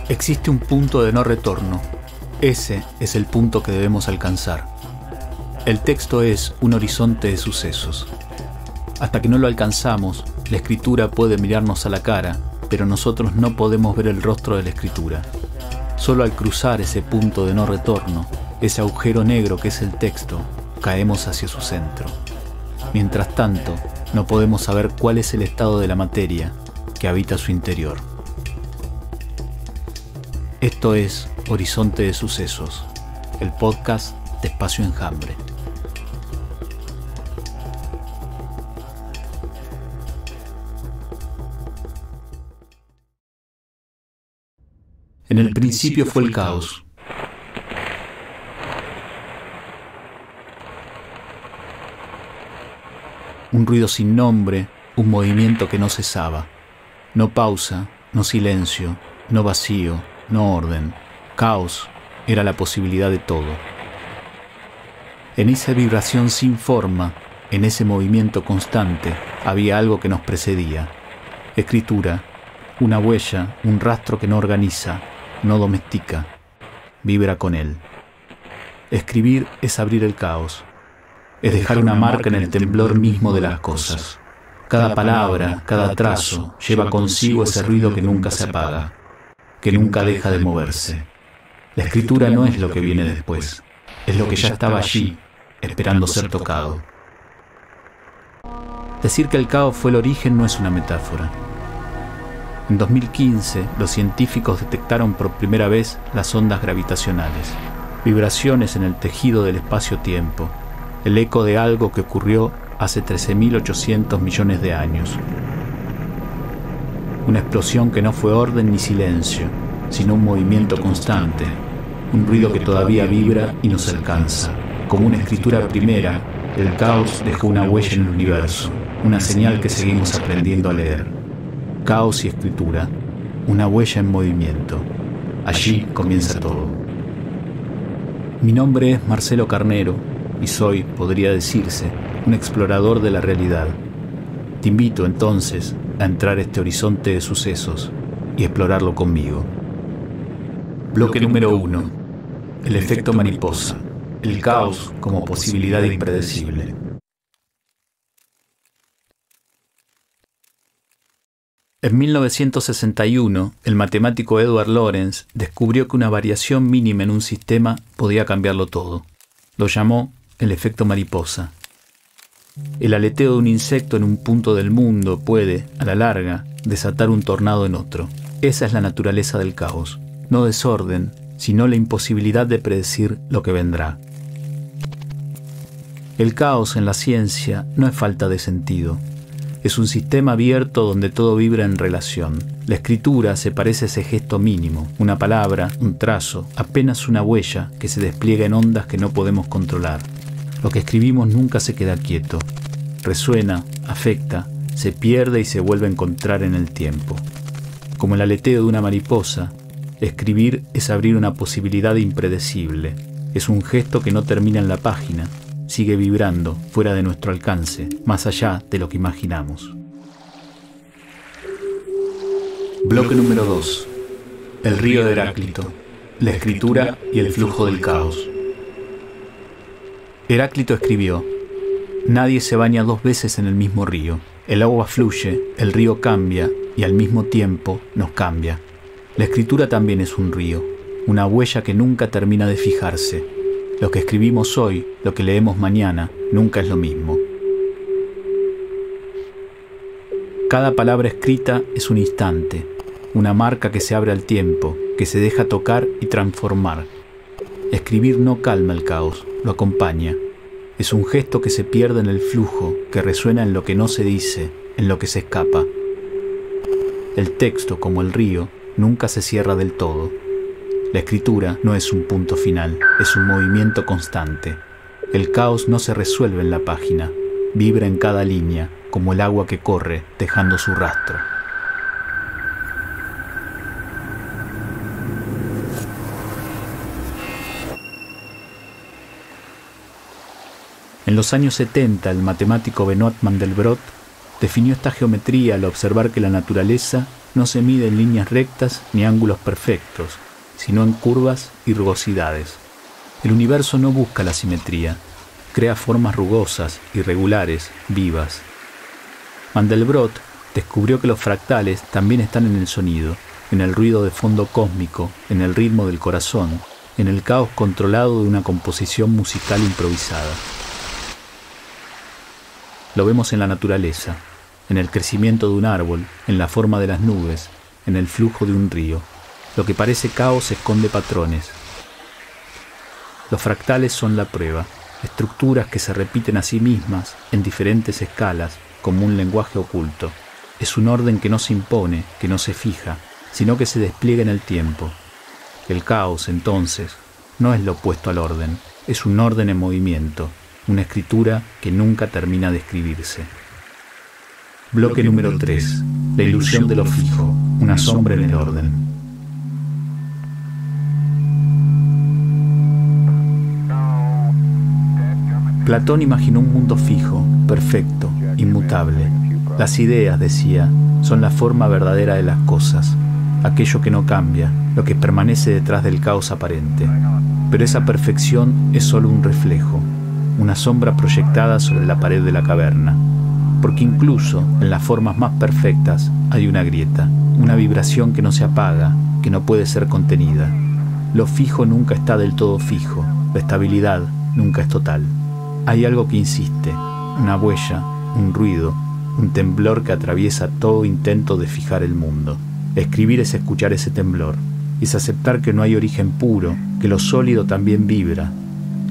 Existe un punto de no retorno. Ese es el punto que debemos alcanzar. El texto es un horizonte de sucesos. Hasta que no lo alcanzamos, la escritura puede mirarnos a la cara, pero nosotros no podemos ver el rostro de la escritura. Solo al cruzar ese punto de no retorno, ese agujero negro que es el texto, caemos hacia su centro. Mientras tanto, no podemos saber cuál es el estado de la materia que habita su interior. Esto es Horizonte de Sucesos, el podcast de Espacio Enjambre. En el principio fue el caos. Un ruido sin nombre, un movimiento que no cesaba. No pausa, no silencio, no vacío, no orden. Caos era la posibilidad de todo. En esa vibración sin forma, en ese movimiento constante, había algo que nos precedía. Escritura, una huella, un rastro que no organiza, no domestica, vibra con él. Escribir es abrir el caos, es dejar una marca en el temblor mismo de las cosas. Cada palabra, cada trazo, lleva consigo ese ruido que nunca se apaga, que nunca deja de moverse. La escritura no es lo que viene después, es lo que ya estaba allí, esperando ser tocado. Decir que el caos fue el origen no es una metáfora. En 2015, los científicos detectaron por primera vez las ondas gravitacionales, vibraciones en el tejido del espacio-tiempo, el eco de algo que ocurrió hace 13.800 millones de años. Una explosión que no fue orden ni silencio, sino un movimiento constante, un ruido que todavía vibra y nos alcanza. Como una escritura primera, el caos dejó una huella en el universo, una señal que seguimos aprendiendo a leer. Caos y escritura, una huella en movimiento. Allí comienza todo. Mi nombre es Marcelo Carnero y soy, podría decirse, un explorador de la realidad. Te invito entonces a entrar a este horizonte de sucesos y explorarlo conmigo. Bloque número 1. El efecto mariposa. El caos como posibilidad impredecible. En 1961, el matemático Edward Lorenz descubrió que una variación mínima en un sistema podía cambiarlo todo. Lo llamó el efecto mariposa. El aleteo de un insecto en un punto del mundo puede, a la larga, desatar un tornado en otro. Esa es la naturaleza del caos. No desorden, sino la imposibilidad de predecir lo que vendrá. El caos en la ciencia no es falta de sentido. Es un sistema abierto donde todo vibra en relación. La escritura se parece a ese gesto mínimo, una palabra, un trazo, apenas una huella que se despliega en ondas que no podemos controlar. Lo que escribimos nunca se queda quieto. Resuena, afecta, se pierde y se vuelve a encontrar en el tiempo. Como el aleteo de una mariposa, escribir es abrir una posibilidad impredecible. Es un gesto que no termina en la página. Sigue vibrando fuera de nuestro alcance, más allá de lo que imaginamos. Bloque número 2. El río de Heráclito. La escritura y el flujo del caos. Heráclito escribió: nadie se baña 2 veces en el mismo río. El agua fluye, el río cambia y al mismo tiempo nos cambia. La escritura también es un río, una huella que nunca termina de fijarse. Lo que escribimos hoy, lo que leemos mañana, nunca es lo mismo. Cada palabra escrita es un instante, una marca que se abre al tiempo, que se deja tocar y transformar. Escribir no calma el caos, lo acompaña. Es un gesto que se pierde en el flujo, que resuena en lo que no se dice, en lo que se escapa. El texto, como el río, nunca se cierra del todo. La escritura no es un punto final, es un movimiento constante. El caos no se resuelve en la página, vibra en cada línea, como el agua que corre, dejando su rastro. En los años 70, el matemático Benoit Mandelbrot definió esta geometría al observar que la naturaleza no se mide en líneas rectas ni ángulos perfectos, sino en curvas y rugosidades. El universo no busca la simetría, crea formas rugosas, irregulares, vivas. Mandelbrot descubrió que los fractales también están en el sonido, en el ruido de fondo cósmico, en el ritmo del corazón, en el caos controlado de una composición musical improvisada. Lo vemos en la naturaleza, en el crecimiento de un árbol, en la forma de las nubes, en el flujo de un río. Lo que parece caos esconde patrones. Los fractales son la prueba, estructuras que se repiten a sí mismas en diferentes escalas como un lenguaje oculto. Es un orden que no se impone, que no se fija, sino que se despliega en el tiempo. El caos, entonces, no es lo opuesto al orden, es un orden en movimiento, una escritura que nunca termina de escribirse. Bloque número 3. La ilusión de lo fijo, una sombra en el orden. Platón imaginó un mundo fijo, perfecto, inmutable. Las ideas, decía, son la forma verdadera de las cosas, aquello que no cambia, lo que permanece detrás del caos aparente. Pero esa perfección es solo un reflejo, una sombra proyectada sobre la pared de la caverna. Porque incluso en las formas más perfectas hay una grieta, una vibración que no se apaga, que no puede ser contenida. Lo fijo nunca está del todo fijo, la estabilidad nunca es total. Hay algo que insiste, una huella, un ruido, un temblor que atraviesa todo intento de fijar el mundo. Escribir es escuchar ese temblor, es aceptar que no hay origen puro, que lo sólido también vibra.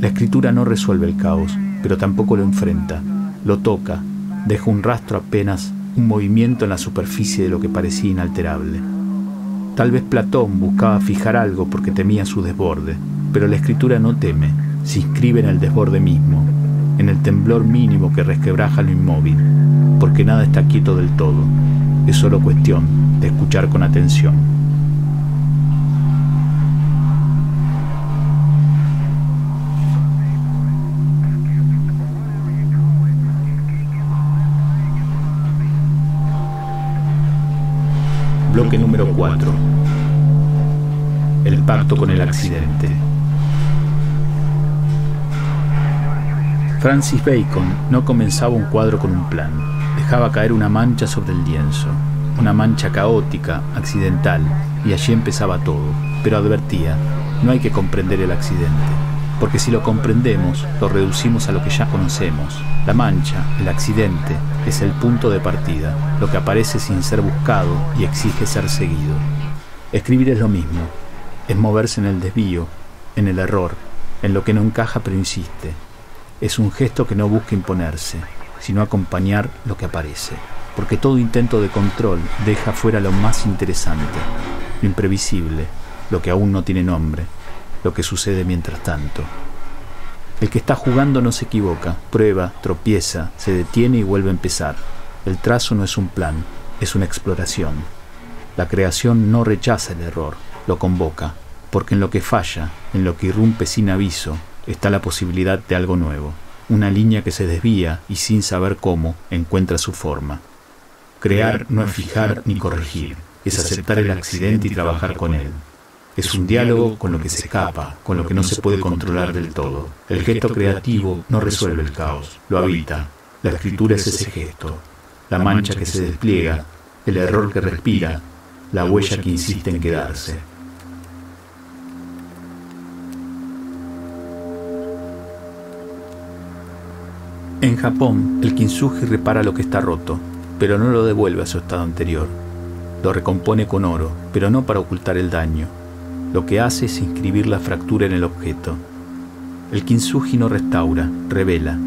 La escritura no resuelve el caos, pero tampoco lo enfrenta, lo toca, deja un rastro apenas, un movimiento en la superficie de lo que parecía inalterable. Tal vez Platón buscaba fijar algo porque temía su desborde, pero la escritura no teme, se inscribe en el desborde mismo, en el temblor mínimo que resquebraja lo inmóvil, porque nada está quieto del todo, es solo cuestión de escuchar con atención. Bloque número 4. El pacto con el accidente. Francis Bacon no comenzaba un cuadro con un plan. Dejaba caer una mancha sobre el lienzo. Una mancha caótica, accidental, y allí empezaba todo. Pero advertía, no hay que comprender el accidente, porque si lo comprendemos, lo reducimos a lo que ya conocemos. La mancha, el accidente, es el punto de partida, lo que aparece sin ser buscado y exige ser seguido. Escribir es lo mismo, es moverse en el desvío, en el error, en lo que no encaja pero insiste. Es un gesto que no busca imponerse, sino acompañar lo que aparece, porque todo intento de control deja fuera lo más interesante, lo imprevisible, lo que aún no tiene nombre, lo que sucede mientras tanto. El que está jugando no se equivoca, prueba, tropieza, se detiene y vuelve a empezar. El trazo no es un plan, es una exploración. La creación no rechaza el error, lo convoca, porque en lo que falla, en lo que irrumpe sin aviso, está la posibilidad de algo nuevo, una línea que se desvía y sin saber cómo encuentra su forma. Crear no es fijar ni corregir, es aceptar el accidente y trabajar con él. Es un diálogo con lo que se escapa, con lo que no se puede controlar del todo. El gesto creativo no resuelve el caos, lo habita. La escritura es ese gesto, la mancha que se despliega, el error que respira, la huella que insiste en quedarse. En Japón, el kintsugi repara lo que está roto, pero no lo devuelve a su estado anterior. Lo recompone con oro, pero no para ocultar el daño. Lo que hace es inscribir la fractura en el objeto. El kintsugi no restaura, revela.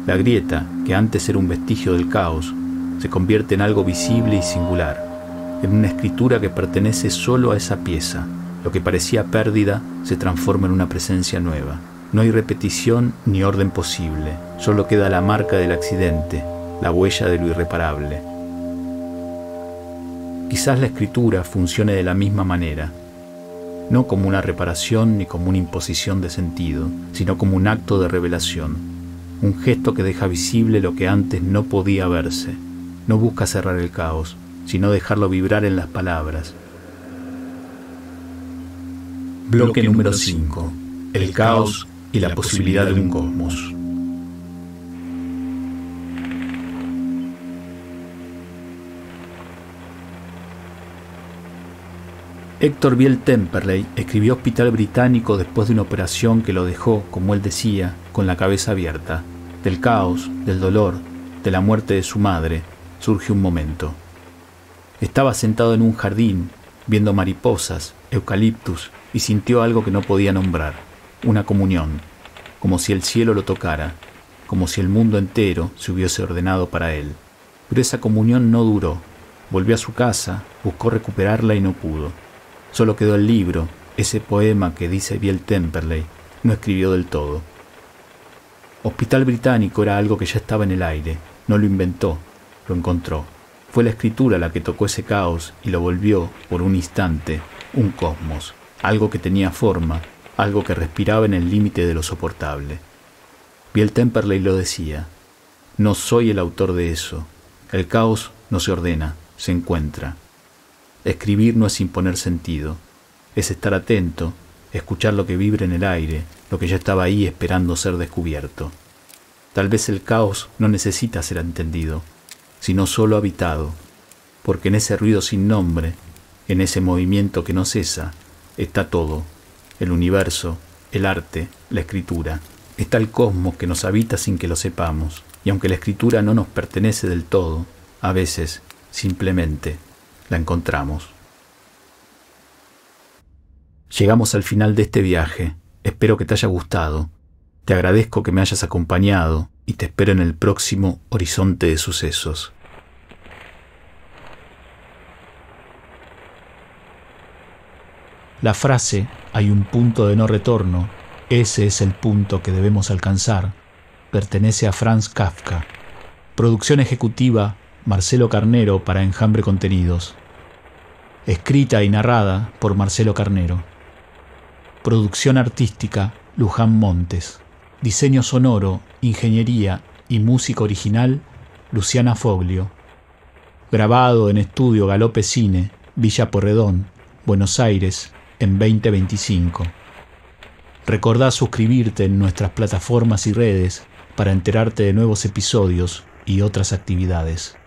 La grieta, que antes era un vestigio del caos, se convierte en algo visible y singular, en una escritura que pertenece solo a esa pieza. Lo que parecía pérdida se transforma en una presencia nueva. No hay repetición ni orden posible, solo queda la marca del accidente, la huella de lo irreparable. Quizás la escritura funcione de la misma manera, no como una reparación ni como una imposición de sentido, sino como un acto de revelación, un gesto que deja visible lo que antes no podía verse. No busca cerrar el caos, sino dejarlo vibrar en las palabras. Bloque número 5. El caos y la posibilidad de un cosmos. Héctor Biel Temperley escribió Hospital Británico después de una operación que lo dejó, como él decía, con la cabeza abierta. Del caos, del dolor, de la muerte de su madre, surge un momento. Estaba sentado en un jardín, viendo mariposas, eucaliptus, y sintió algo que no podía nombrar, una comunión, como si el cielo lo tocara, como si el mundo entero se hubiese ordenado para él. Pero esa comunión no duró. Volvió a su casa, buscó recuperarla y no pudo. Solo quedó el libro, ese poema que, dice Biel Temperley, no escribió del todo. Hospital Británico era algo que ya estaba en el aire, no lo inventó, lo encontró. Fue la escritura la que tocó ese caos y lo volvió, por un instante, un cosmos, algo que tenía forma, algo que respiraba en el límite de lo soportable. Biel Temperley lo decía: no soy el autor de eso. El caos no se ordena, se encuentra. Escribir no es imponer sentido, es estar atento, escuchar lo que vibra en el aire, lo que ya estaba ahí esperando ser descubierto. Tal vez el caos no necesita ser entendido, sino solo habitado, porque en ese ruido sin nombre, en ese movimiento que no cesa, está todo, el universo, el arte, la escritura. Está el cosmos que nos habita sin que lo sepamos, y aunque la escritura no nos pertenece del todo, a veces, simplemente, la encontramos. Llegamos al final de este viaje. Espero que te haya gustado. Te agradezco que me hayas acompañado y te espero en el próximo Horizonte de Sucesos. La frase "hay un punto de no retorno, ese es el punto que debemos alcanzar", pertenece a Franz Kafka. Producción ejecutiva: Marcelo Carnero para Enjambre Contenidos. Escrita y narrada por Marcelo Carnero. Producción artística: Luján Montes. Diseño sonoro, ingeniería y música original: Luciana Foglio. Grabado en Estudio Galope Cine, Villa Porredón, Buenos Aires, en 2025. Recordá suscribirte en nuestras plataformas y redes para enterarte de nuevos episodios y otras actividades.